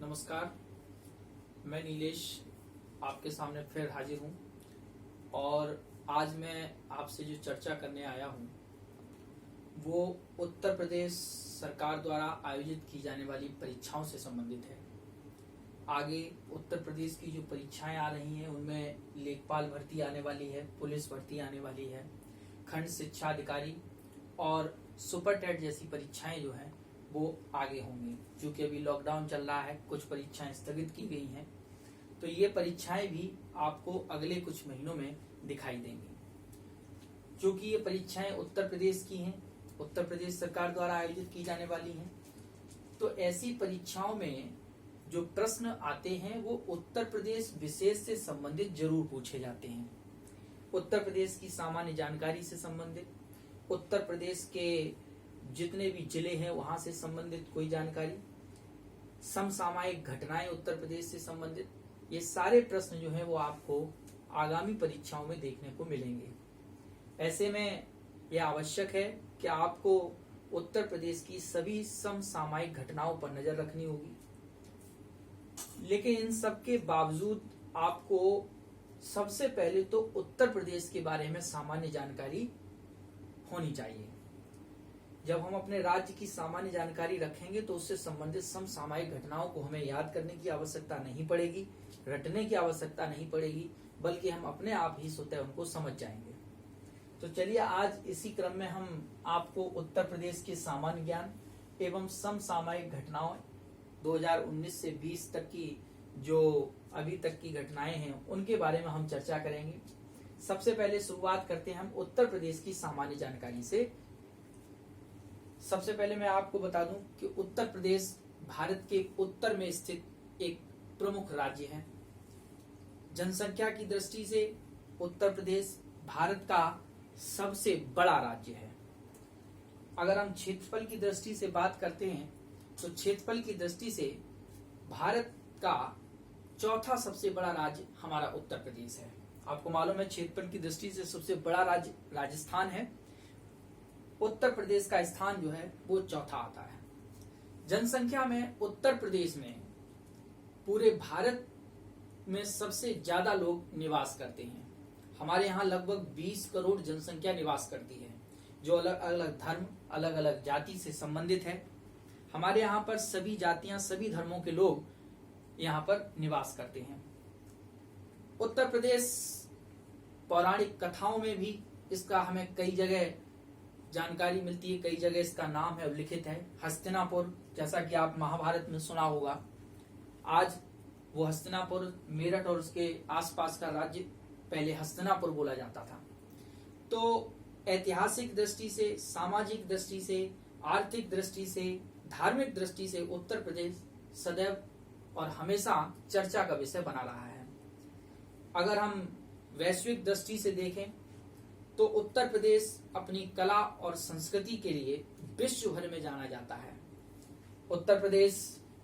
नमस्कार, मैं नीलेश आपके सामने फिर हाजिर हूँ और आज मैं आपसे जो चर्चा करने आया हूँ वो उत्तर प्रदेश सरकार द्वारा आयोजित की जाने वाली परीक्षाओं से संबंधित है। आगे उत्तर प्रदेश की जो परीक्षाएं आ रही हैं उनमें लेखपाल भर्ती आने वाली है, पुलिस भर्ती आने वाली है, खंड शिक्षा अधिकारी और सुपर टेट जैसी परीक्षाएं जो हैं वो आगे होंगी। क्योंकि अभी लॉकडाउन चल रहा है, कुछ परीक्षाएं स्थगित की गई हैं, तो ये परीक्षाएं भी आपको अगले कुछ महीनों में दिखाई देंगी। क्योंकि ये परीक्षाएं उत्तर प्रदेश की हैं, उत्तर प्रदेश सरकार द्वारा आयोजित की जाने वाली हैं, तो ऐसी परीक्षाओं में जो प्रश्न आते हैं वो उत्तर प्रदेश विशेष से संबंधित जरूर पूछे जाते हैं। उत्तर प्रदेश की सामान्य जानकारी से संबंधित, उत्तर प्रदेश के जितने भी जिले हैं वहां से संबंधित कोई जानकारी, समसामयिक घटनाएं उत्तर प्रदेश से संबंधित, ये सारे प्रश्न जो है वो आपको आगामी परीक्षाओं में देखने को मिलेंगे। ऐसे में यह आवश्यक है कि आपको उत्तर प्रदेश की सभी समसामयिक घटनाओं पर नजर रखनी होगी। लेकिन इन सब के बावजूद आपको सबसे पहले तो उत्तर प्रदेश के बारे में सामान्य जानकारी होनी चाहिए। जब हम अपने राज्य की सामान्य जानकारी रखेंगे तो उससे संबंधित समसामयिक घटनाओं को हमें याद करने की आवश्यकता नहीं पड़ेगी, रटने की आवश्यकता नहीं पड़ेगी, बल्कि हम अपने आप ही स्वतः उनको समझ जाएंगे। तो चलिए आज इसी क्रम में हम आपको उत्तर प्रदेश के सामान्य ज्ञान एवं समसामयिक घटनाओं 2019 से 20 तक की जो अभी तक की घटनाएं हैं उनके बारे में हम चर्चा करेंगे। सबसे पहले शुरुआत करते हैं हम उत्तर प्रदेश की सामान्य जानकारी से। सबसे पहले मैं आपको बता दूं कि उत्तर प्रदेश भारत के उत्तर में स्थित एक प्रमुख राज्य है। जनसंख्या की दृष्टि से उत्तर प्रदेश भारत का सबसे बड़ा राज्य है। अगर हम क्षेत्रफल की दृष्टि से बात करते हैं तो क्षेत्रफल की दृष्टि से भारत का चौथा सबसे बड़ा राज्य हमारा उत्तर प्रदेश है। आपको मालूम है क्षेत्रफल की दृष्टि से सबसे बड़ा राज्य राजस्थान है, उत्तर प्रदेश का स्थान जो है वो चौथा आता है। जनसंख्या में उत्तर प्रदेश में पूरे भारत में सबसे ज्यादा लोग निवास करते हैं। हमारे यहाँ लगभग 20 करोड़ जनसंख्या निवास करती है, जो अलग अलग धर्म, अलग अलग जाति से संबंधित है। हमारे यहाँ पर सभी जातियां, सभी धर्मों के लोग यहाँ पर निवास करते हैं। उत्तर प्रदेश पौराणिक कथाओं में भी इसका हमें कई जगह जानकारी मिलती है, कई जगह इसका नाम है उल्लिखित है। हस्तिनापुर, जैसा कि आप महाभारत में सुना होगा, आज वो हस्तिनापुर मेरठ और उसके आसपास का राज्य पहले हस्तिनापुर बोला जाता था। तो ऐतिहासिक दृष्टि से, सामाजिक दृष्टि से, आर्थिक दृष्टि से, धार्मिक दृष्टि से उत्तर प्रदेश सदैव और हमेशा चर्चा का विषय बना रहा है। अगर हम वैश्विक दृष्टि से देखें तो उत्तर प्रदेश अपनी कला और संस्कृति के लिए विश्व भर में जाना जाता है। उत्तर प्रदेश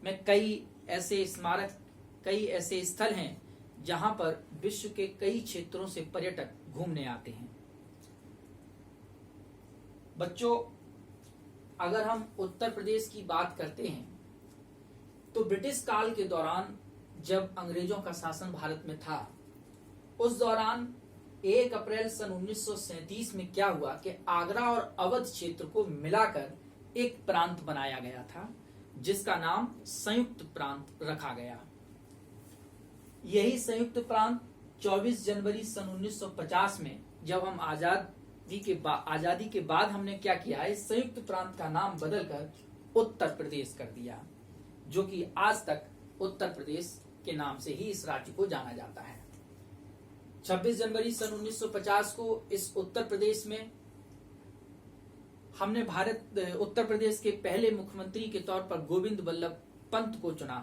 में कई ऐसे स्मारक, कई ऐसे स्थल हैं जहां पर विश्व के कई क्षेत्रों से पर्यटक घूमने आते हैं। बच्चों, अगर हम उत्तर प्रदेश की बात करते हैं तो ब्रिटिश काल के दौरान जब अंग्रेजों का शासन भारत में था, उस दौरान 1 अप्रैल सन 1937 में क्या हुआ कि आगरा और अवध क्षेत्र को मिलाकर एक प्रांत बनाया गया था, जिसका नाम संयुक्त प्रांत रखा गया। यही संयुक्त प्रांत 24 जनवरी सन 1950 में जब हम आजादी के बाद हमने क्या किया, इस संयुक्त प्रांत का नाम बदलकर उत्तर प्रदेश कर दिया, जो कि आज तक उत्तर प्रदेश के नाम से ही इस राज्य को जाना जाता है। 26 जनवरी सन 1950 को इस उत्तर प्रदेश में हमने उत्तर प्रदेश के पहले मुख्यमंत्री के तौर पर गोविंद वल्लभ पंत को चुना।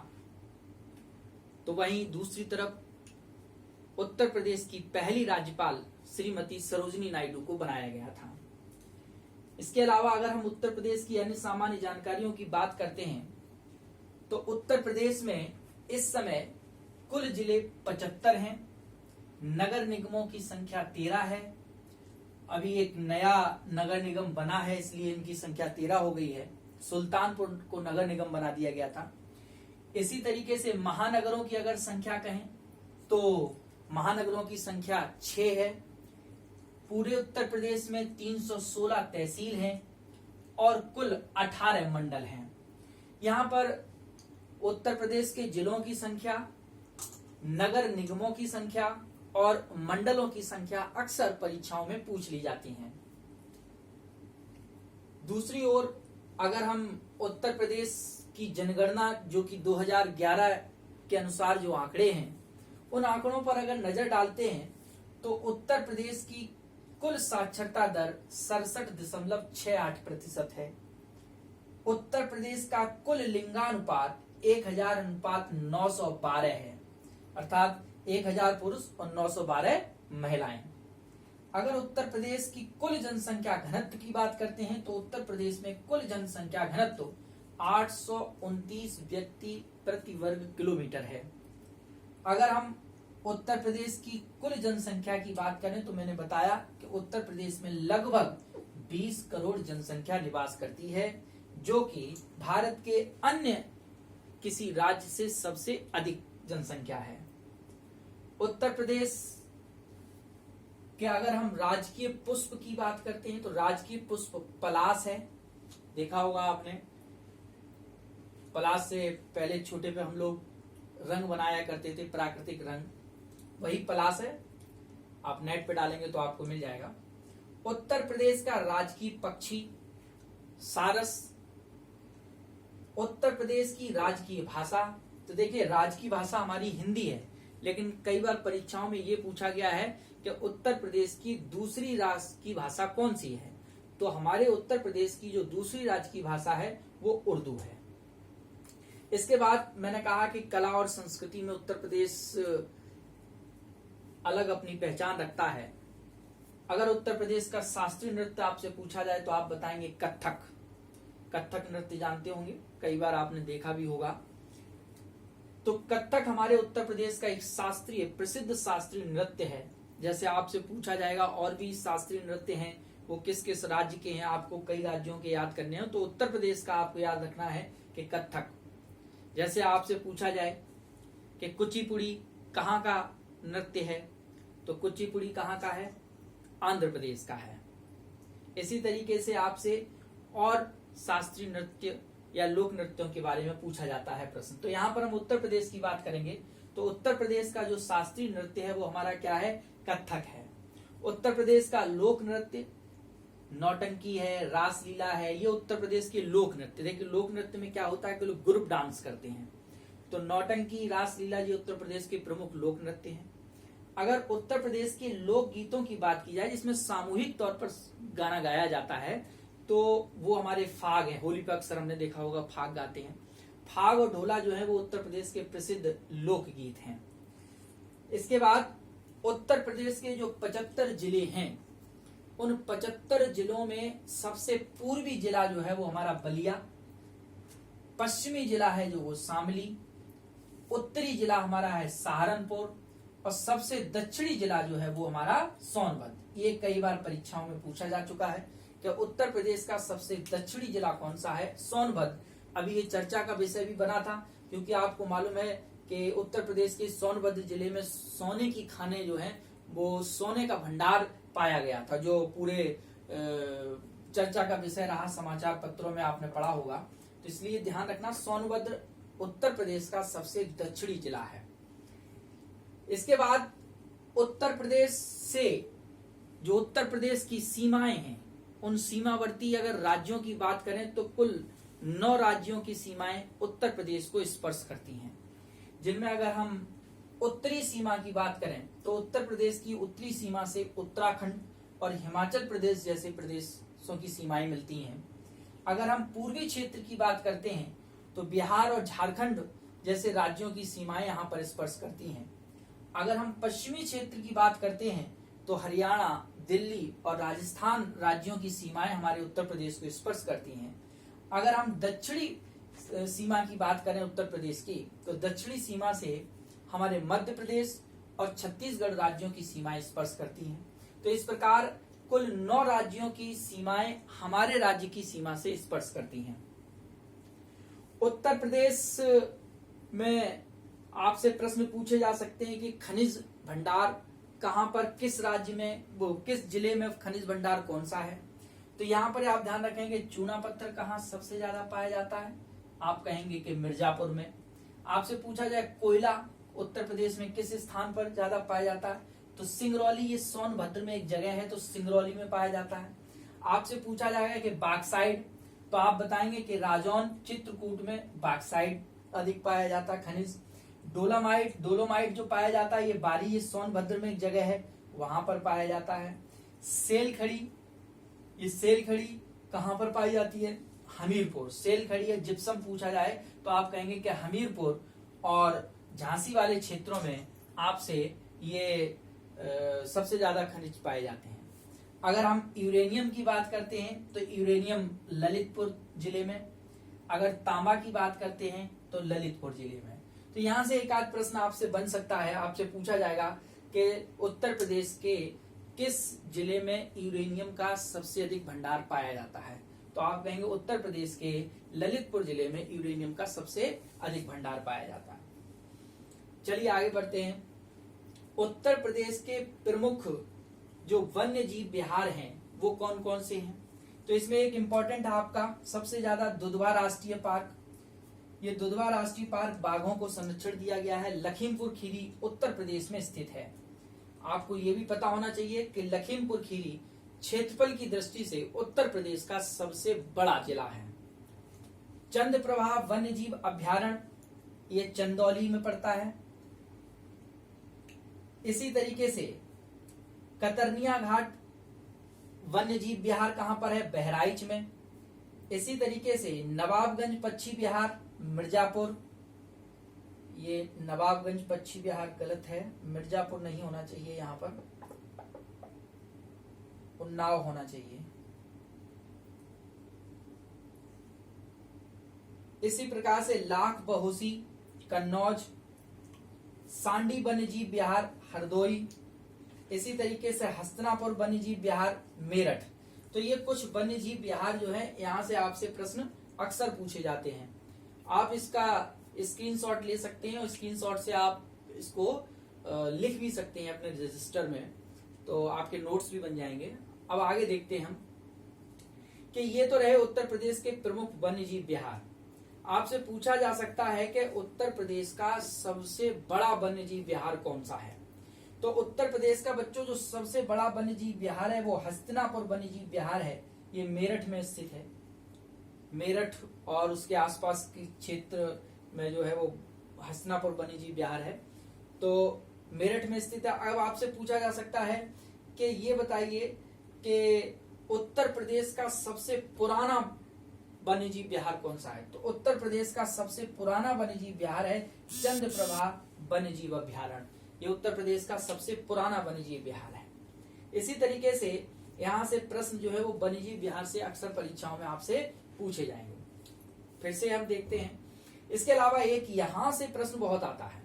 तो वहीं दूसरी तरफ उत्तर प्रदेश की पहली राज्यपाल श्रीमती सरोजिनी नायडू को बनाया गया था। इसके अलावा अगर हम उत्तर प्रदेश की अन्य सामान्य जानकारियों की बात करते हैं तो उत्तर प्रदेश में इस समय कुल जिले 75 हैं, नगर निगमों की संख्या 13 है। अभी एक नया नगर निगम बना है, इसलिए इनकी संख्या 13 हो गई है। सुल्तानपुर को नगर निगम बना दिया गया था। इसी तरीके से महानगरों की अगर संख्या कहें तो महानगरों की संख्या 6 है। पूरे उत्तर प्रदेश में 316 तहसील हैं और कुल 18 मंडल हैं। यहाँ पर उत्तर प्रदेश के जिलों की संख्या, नगर निगमों की संख्या और मंडलों की संख्या अक्सर परीक्षाओं में पूछ ली जाती हैं। दूसरी ओर अगर हम उत्तर प्रदेश की जनगणना जो कि 2011 के अनुसार जो आंकड़े हैं, उन आंकड़ों पर अगर नजर डालते हैं तो उत्तर प्रदेश की कुल साक्षरता दर 67.68% है। उत्तर प्रदेश का कुल लिंगानुपात 1000:912 है, अर्थात 1000 पुरुष और 912 महिलाएं। अगर उत्तर प्रदेश की कुल जनसंख्या घनत्व की बात करते हैं तो उत्तर प्रदेश में कुल जनसंख्या घनत्व 829 व्यक्ति प्रति वर्ग किलोमीटर है। अगर हम उत्तर प्रदेश की कुल जनसंख्या की बात करें तो मैंने बताया कि उत्तर प्रदेश में लगभग 20 करोड़ जनसंख्या निवास करती है, जो कि भारत के अन्य किसी राज्य से सबसे अधिक जनसंख्या है। उत्तर प्रदेश के अगर हम राजकीय पुष्प की बात करते हैं तो राजकीय पुष्प पलाश है। देखा होगा आपने, पलाश से पहले छोटे पे हम लोग रंग बनाया करते थे, प्राकृतिक रंग, वही पलाश है। आप नेट पे डालेंगे तो आपको मिल जाएगा। उत्तर प्रदेश का राजकीय पक्षी सारस। उत्तर प्रदेश की राजकीय भाषा, तो देखिए राजकीय भाषा हमारी हिंदी है, लेकिन कई बार परीक्षाओं में ये पूछा गया है कि उत्तर प्रदेश की दूसरी राजकीय भाषा कौन सी है, तो हमारे उत्तर प्रदेश की जो दूसरी राजकीय भाषा है वो उर्दू है। इसके बाद मैंने कहा कि कला और संस्कृति में उत्तर प्रदेश अलग अपनी पहचान रखता है। अगर उत्तर प्रदेश का शास्त्रीय नृत्य आपसे पूछा जाए तो आप बताएंगे कथक। कथक नृत्य जानते होंगे, कई बार आपने देखा भी होगा। तो कथक हमारे उत्तर प्रदेश का एक शास्त्रीय, प्रसिद्ध शास्त्रीय नृत्य है। जैसे आपसे पूछा जाएगा और भी शास्त्रीय नृत्य हैं, वो किस किस राज्य के हैं, आपको कई राज्यों के याद करने हैं, तो उत्तर प्रदेश का आपको याद रखना है कि कथक। जैसे आपसे पूछा जाए कि कुचिपुड़ी कहाँ का नृत्य है, तो कुचिपुड़ी कहाँ का है, आंध्र प्रदेश का है। इसी तरीके से आपसे और शास्त्रीय नृत्य या लोक नृत्यों के बारे में पूछा जाता है प्रश्न। तो यहाँ पर हम उत्तर प्रदेश की बात करेंगे तो उत्तर प्रदेश का जो शास्त्रीय नृत्य है वो हमारा क्या है, कथक है। उत्तर प्रदेश का लोक नृत्य नौटंकी है, रासलीला है, ये उत्तर प्रदेश के लोक नृत्य। देखिए लोक नृत्य में क्या होता है कि लोग ग्रुप डांस करते हैं, तो नौटंकी, रासलीला ये उत्तर प्रदेश के प्रमुख लोक नृत्य हैं। अगर उत्तर प्रदेश के लोक गीतों की बात की जाए जिसमें सामूहिक तौर पर गाना गाया जाता है तो वो हमारे फाग है। होली पे अक्सर हमने देखा होगा फाग गाते हैं। फाग और ढोला जो है वो उत्तर प्रदेश के प्रसिद्ध लोक गीत हैं। इसके बाद उत्तर प्रदेश के जो 75 जिले हैं, उन 75 जिलों में सबसे पूर्वी जिला जो है वो हमारा बलिया, पश्चिमी जिला है जो वो शामली, उत्तरी जिला हमारा है सहारनपुर और सबसे दक्षिणी जिला जो है वो हमारा सोनभद्र। ये कई बार परीक्षाओं में पूछा जा चुका है कि उत्तर प्रदेश का सबसे दक्षिणी जिला कौन सा है, सोनभद्र। अभी ये चर्चा का विषय भी बना था, क्योंकि आपको मालूम है कि उत्तर प्रदेश के सोनभद्र जिले में सोने की खानें जो हैं वो सोने का भंडार पाया गया था, जो पूरे चर्चा का विषय रहा, समाचार पत्रों में आपने पढ़ा होगा। तो इसलिए ध्यान रखना, सोनभद्र उत्तर प्रदेश का सबसे दक्षिणी जिला है। इसके बाद उत्तर प्रदेश से जो उत्तर प्रदेश की सीमाएं हैं, उन सीमावर्ती अगर राज्यों की बात करें तो कुल 9 राज्यों की सीमाएं उत्तर प्रदेश को स्पर्श करती हैं, जिनमें अगर हम उत्तरी सीमा की बात करें तो उत्तर प्रदेश की उत्तरी सीमा से उत्तराखंड और हिमाचल प्रदेश जैसे प्रदेशों की सीमाएं मिलती हैं। अगर हम पूर्वी क्षेत्र की बात करते हैं तो बिहार और झारखंड जैसे राज्यों की सीमाएं यहाँ पर स्पर्श करती हैं। अगर हम पश्चिमी क्षेत्र की बात करते हैं तो हरियाणा, दिल्ली और राजस्थान राज्यों की सीमाएं हमारे उत्तर प्रदेश को स्पर्श करती हैं। अगर हम दक्षिणी सीमा की बात करें उत्तर प्रदेश की, तो दक्षिणी सीमा से हमारे मध्य प्रदेश और छत्तीसगढ़ राज्यों की सीमाएं स्पर्श करती हैं। तो इस प्रकार कुल 9 राज्यों की सीमाएं हमारे राज्य की सीमा से स्पर्श करती हैं। उत्तर प्रदेश में आपसे प्रश्न पूछे जा सकते हैं कि खनिज भंडार कहाँ पर, किस राज्य में, वो किस जिले में खनिज भंडार कौन सा है। तो यहाँ पर आप ध्यान रखेंगे चूना पत्थर कहाँ सबसे ज्यादा पाया जाता है, आप कहेंगे कि मिर्जापुर में। आपसे पूछा जाए कोयला उत्तर प्रदेश में किस स्थान पर ज्यादा पाया जाता है, तो सिंगरौली, ये सोनभद्र में एक जगह है तो सिंगरौली में पाया जाता है। आपसे पूछा जाएगा कि बॉक्साइट, तो आप बताएंगे कि राजौन चित्रकूट में बॉक्साइट अधिक पाया जाता है खनिज। डोलोमाइट जो पाया जाता है ये बारी, ये सोनभद्र में एक जगह है वहां पर पाया जाता है। सेल खड़ी, ये सेल खड़ी कहां पर पाई जाती है, हमीरपुर। सेल खड़ी है जिप्सम पूछा जाए तो आप कहेंगे कि हमीरपुर और झांसी वाले क्षेत्रों में आपसे ये सबसे ज्यादा खनिज पाए जाते हैं। अगर हम यूरेनियम की बात करते हैं तो यूरेनियम ललितपुर जिले में, अगर तांबा की बात करते हैं तो ललितपुर जिले में। तो यहाँ से एक आध प्रश्न आपसे बन सकता है, आपसे पूछा जाएगा कि उत्तर प्रदेश के किस जिले में यूरेनियम का सबसे अधिक भंडार पाया जाता है, तो आप कहेंगे उत्तर प्रदेश के ललितपुर जिले में यूरेनियम का सबसे अधिक भंडार पाया जाता है। चलिए आगे बढ़ते हैं। उत्तर प्रदेश के प्रमुख जो वन्य जीव विहार हैं वो कौन कौन से हैं, तो इसमें एक इंपॉर्टेंट है आपका सबसे ज्यादा दुधवा राष्ट्रीय पार्क। ये दुधवा राष्ट्रीय पार्क बाघों को संरक्षण दिया गया है, लखीमपुर खीरी उत्तर प्रदेश में स्थित है। आपको ये भी पता होना चाहिए कि लखीमपुर खीरी क्षेत्रफल की दृष्टि से उत्तर प्रदेश का सबसे बड़ा जिला है। चंद्रप्रभा वन्य जीव अभ्यारण्य ये चंदौली में पड़ता है। इसी तरीके से कतरनिया घाट वन्य जीव विहार कहां पर है, बहराइच में। इसी तरीके से नवाबगंज पक्षी विहार मिर्जापुर, ये नवाबगंज पक्षी विहार गलत है, मिर्जापुर नहीं होना चाहिए, यहाँ पर उन्नाव होना चाहिए। इसी प्रकार से लाख बहोसी कन्नौज, सांडी वन्यजीव विहार हरदोई, इसी तरीके से हस्तिनापुर वन्यजीव विहार मेरठ। तो ये कुछ वन्यजीव विहार जो है यहाँ से आपसे प्रश्न अक्सर पूछे जाते हैं। आप इसका स्क्रीनशॉट ले सकते हैं और स्क्रीनशॉट से आप इसको लिख भी सकते हैं अपने रजिस्टर में, तो आपके नोट्स भी बन जाएंगे। अब आगे देखते हैं हम कि ये तो रहे उत्तर प्रदेश के प्रमुख वन्यजीव विहार। आपसे पूछा जा सकता है कि उत्तर प्रदेश का सबसे बड़ा वन्यजीव विहार कौन सा है, तो उत्तर प्रदेश का बच्चों जो सबसे बड़ा वन्यजीव विहार है वो हस्तिनापुर वन्यजीव विहार है। ये मेरठ में स्थित है। मेरठ और उसके आसपास के क्षेत्र में जो है वो हस्तिनापुर वन्यजीव विहार है, तो मेरठ में स्थित है। अब आपसे पूछा जा सकता है कि ये बताइए कि उत्तर प्रदेश का सबसे पुराना वन्यजीव विहार कौन सा है, तो उत्तर प्रदेश का सबसे पुराना वन्यजीव विहार है चंद्रप्रभा वन्यजीव अभ्यारण्य। ये उत्तर प्रदेश का सबसे पुराना वन्यजीव विहार है। इसी तरीके से यहाँ से प्रश्न जो है वो वन्यजीव विहार से अक्सर परीक्षाओं में आपसे पूछे जाएंगे। फिर से हम देखते हैं, इसके अलावा एक यहाँ से प्रश्न बहुत आता है।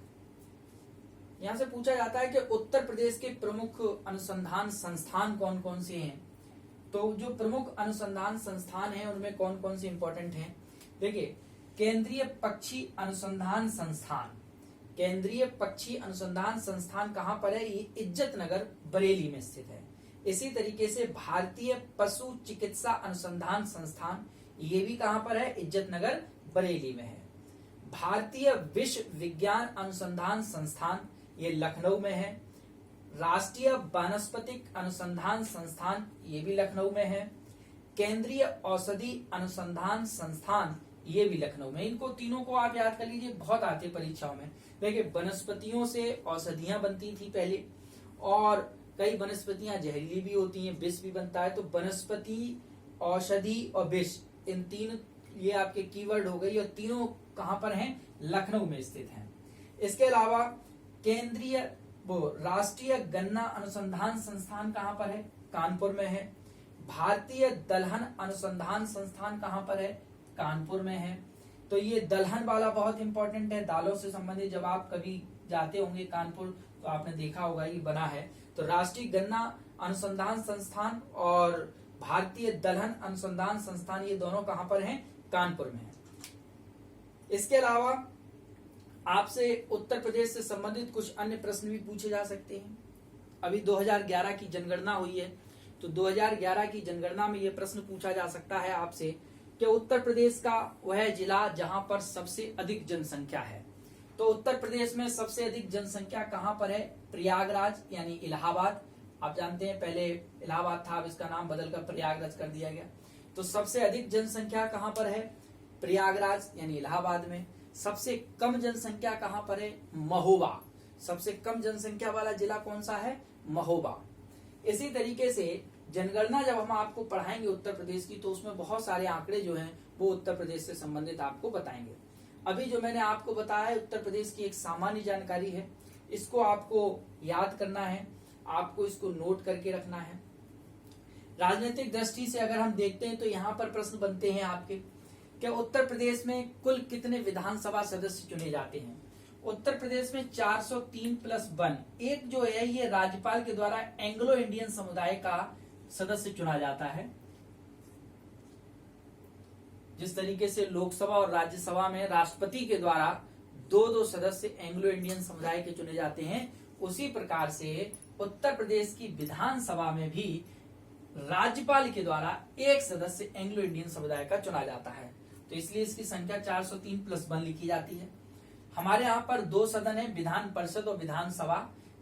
यहाँ से पूछा जाता है कि उत्तर प्रदेश के प्रमुख अनुसंधान संस्थान कौन कौन से हैं, तो जो प्रमुख अनुसंधान संस्थान हैं उनमें कौन कौन से इंपॉर्टेंट हैं। देखिए, केंद्रीय पक्षी अनुसंधान संस्थान, केंद्रीय पक्षी अनुसंधान संस्थान कहाँ पर है, ये इज्जतनगर बरेली में स्थित है। इसी तरीके से भारतीय पशु चिकित्सा अनुसंधान संस्थान, ये भी कहाँ पर है, इज्जतनगर बरेली में है। भारतीय विश्व विज्ञान अनुसंधान संस्थान, ये लखनऊ में है। राष्ट्रीय वानस्पतिक अनुसंधान संस्थान, ये भी लखनऊ में है। केंद्रीय औषधि अनुसंधान संस्थान, ये भी लखनऊ में। इनको तीनों को आप याद कर लीजिए, बहुत आते परीक्षाओं में। देखिए, वनस्पतियों से औषधियां बनती थी पहले, और कई वनस्पतियां जहरीली भी होती हैं, विष भी बनता है। तो वनस्पति, औषधि और विष, इन तीन ये आपके कीवर्ड हो गई, और तीनों कहां पर हैं, लखनऊ में स्थित हैं। इसके अलावा केंद्रीय राष्ट्रीय गन्ना अनुसंधान संस्थान कहां पर है, कानपुर में है। भारतीय दलहन अनुसंधान संस्थान कहां पर है, कानपुर में है। तो ये दलहन वाला बहुत इंपॉर्टेंट है, दालों से संबंधित। जब आप कभी जाते होंगे कानपुर तो आपने देखा होगा ये बना है। तो राष्ट्रीय गन्ना अनुसंधान संस्थान और भारतीय दलहन अनुसंधान संस्थान, ये दोनों कहां पर हैं, कानपुर में है। इसके अलावा आपसे उत्तर प्रदेश से संबंधित कुछ अन्य प्रश्न भी पूछे जा सकते हैं। अभी 2011 की जनगणना हुई है, तो 2011 की जनगणना में यह प्रश्न पूछा जा सकता है आपसे कि उत्तर प्रदेश का वह जिला जहां पर सबसे अधिक जनसंख्या है। तो उत्तर प्रदेश में सबसे अधिक जनसंख्या कहां पर है? प्रयागराज यानी इलाहाबाद। आप जानते हैं पहले इलाहाबाद था, अब इसका नाम बदलकर प्रयागराज कर दिया गया। तो सबसे अधिक जनसंख्या कहां पर है? प्रयागराज यानी इलाहाबाद में। सबसे कम जनसंख्या कहां पर है? महोबा। सबसे कम जनसंख्या वाला जिला कौन सा है? महोबा। इसी तरीके से जनगणना जब हम आपको पढ़ाएंगे उत्तर प्रदेश की, तो उसमें बहुत सारे आंकड़े जो हैं वो उत्तर प्रदेश से संबंधित आपको बताएंगे। अभी जो मैंने आपको बताया है उत्तर प्रदेश की एक सामान्य जानकारी है, इसको आपको याद करना है, आपको इसको नोट करके रखना है। राजनीतिक दृष्टि से अगर हम देखते हैं तो यहाँ पर प्रश्न बनते हैं आपके कि उत्तर प्रदेश में कुल कितने विधानसभा सदस्य चुने जाते हैं? उत्तर प्रदेश में 403+1 एक जो है ये राज्यपाल के द्वारा एंग्लो इंडियन समुदाय का सदस्य चुना जाता है। जिस तरीके से लोकसभा और राज्यसभा में राष्ट्रपति के द्वारा 2-2 सदस्य एंग्लो इंडियन समुदाय के चुने जाते हैं, उसी प्रकार से उत्तर प्रदेश की विधानसभा में भी राज्यपाल के द्वारा एक सदस्य एंग्लो इंडियन समुदाय का चुना जाता है। तो इसलिए इसकी संख्या 403+1 लिखी जाती है। हमारे यहाँ पर 2 सदन है, विधान परिषद और विधानसभा।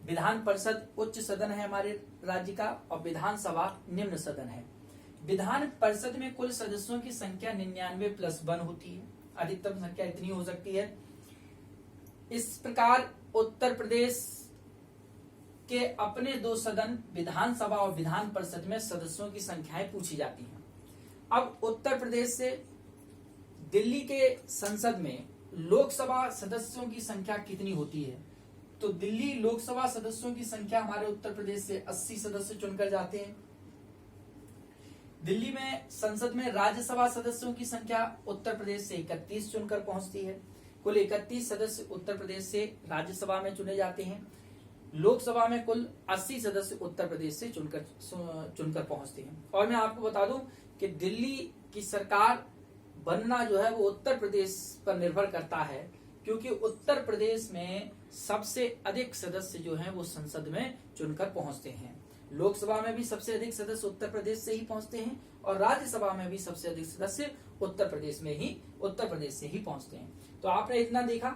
विधान परिषद उच्च सदन है हमारे राज्य का और विधानसभा निम्न सदन है। विधान परिषद में कुल सदस्यों की संख्या 99+1 होती है, अधिकतम संख्या इतनी हो सकती है। इस प्रकार उत्तर प्रदेश के अपने 2 सदन विधानसभा और विधान परिषद में सदस्यों की संख्याएं पूछी जाती हैं। अब उत्तर प्रदेश से दिल्ली के संसद में लोकसभा सदस्यों की संख्या कितनी होती है? तो दिल्ली लोकसभा सदस्यों की संख्या हमारे उत्तर प्रदेश से 80 सदस्य चुनकर जाते हैं। दिल्ली में संसद में राज्यसभा सदस्यों की संख्या उत्तर प्रदेश से 31 चुनकर पहुंचती है। कुल 31 सदस्य उत्तर प्रदेश से राज्यसभा में चुने जाते हैं। लोकसभा में कुल 80 सदस्य उत्तर प्रदेश से चुनकर पहुंचते हैं। और मैं आपको बता दूं कि दिल्ली की सरकार बनना जो है वो उत्तर प्रदेश पर निर्भर करता है, क्योंकि उत्तर प्रदेश में सबसे अधिक सदस्य जो हैं वो संसद में चुनकर पहुंचते हैं। लोकसभा में भी सबसे अधिक सदस्य उत्तर प्रदेश से ही पहुंचते हैं और राज्यसभा में भी सबसे अधिक सदस्य उत्तर प्रदेश से ही पहुंचते हैं। तो आपने इतना देखा,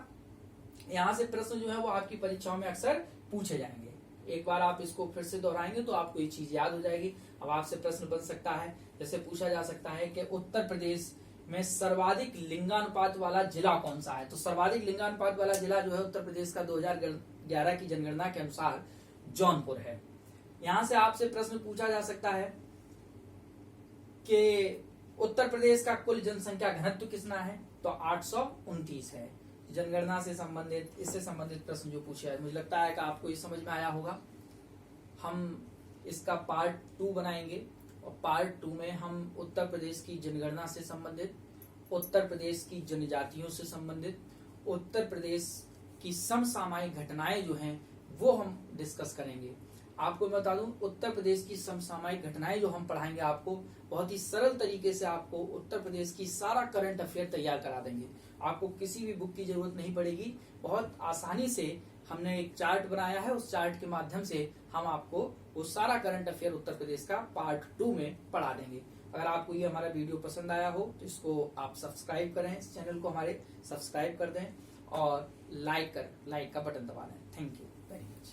यहाँ से प्रश्न जो है वो आपकी परीक्षाओं में अक्सर पूछे जाएंगे। एक बार आप इसको फिर से दोहराएंगे तो आपको ये चीज याद हो जाएगी। अब आपसे प्रश्न बन सकता है, जैसे पूछा जा सकता है कि उत्तर प्रदेश में सर्वाधिक लिंगानुपात वाला जिला कौन सा है? तो सर्वाधिक लिंगानुपात वाला जिला जो है उत्तर प्रदेश का 2011 की जनगणना के अनुसार जौनपुर है। यहां से आपसे प्रश्न पूछा जा सकता है कि उत्तर प्रदेश का कुल जनसंख्या घनत्व कितना है? तो 829 है। जनगणना से संबंधित, इससे संबंधित प्रश्न जो पूछे है, मुझे लगता है कि आपको ये समझ में आया होगा। हम इसका पार्ट 2 बनाएंगे और पार्ट 2 में हम उत्तर प्रदेश की जनगणना से संबंधित, उत्तर प्रदेश की जनजातियों से संबंधित, उत्तर प्रदेश की समसामयिक घटनाएं जो हैं वो हम डिस्कस करेंगे। आपको मैं बता दूं, उत्तर प्रदेश की समसामयिक घटनाएं जो हम पढ़ाएंगे आपको, बहुत ही सरल तरीके से आपको उत्तर प्रदेश की सारा करंट अफेयर तैयार करा देंगे। आपको किसी भी बुक की जरूरत नहीं पड़ेगी। बहुत आसानी से हमने एक चार्ट बनाया है, उस चार्ट के माध्यम से हम आपको वो सारा करंट अफेयर उत्तर प्रदेश का पार्ट 2 में पढ़ा देंगे। अगर आपको ये हमारा वीडियो पसंद आया हो तो इसको आप सब्सक्राइब करें, इस चैनल को हमारे सब्सक्राइब कर दें और लाइक का बटन दबा दें। Thank you very much.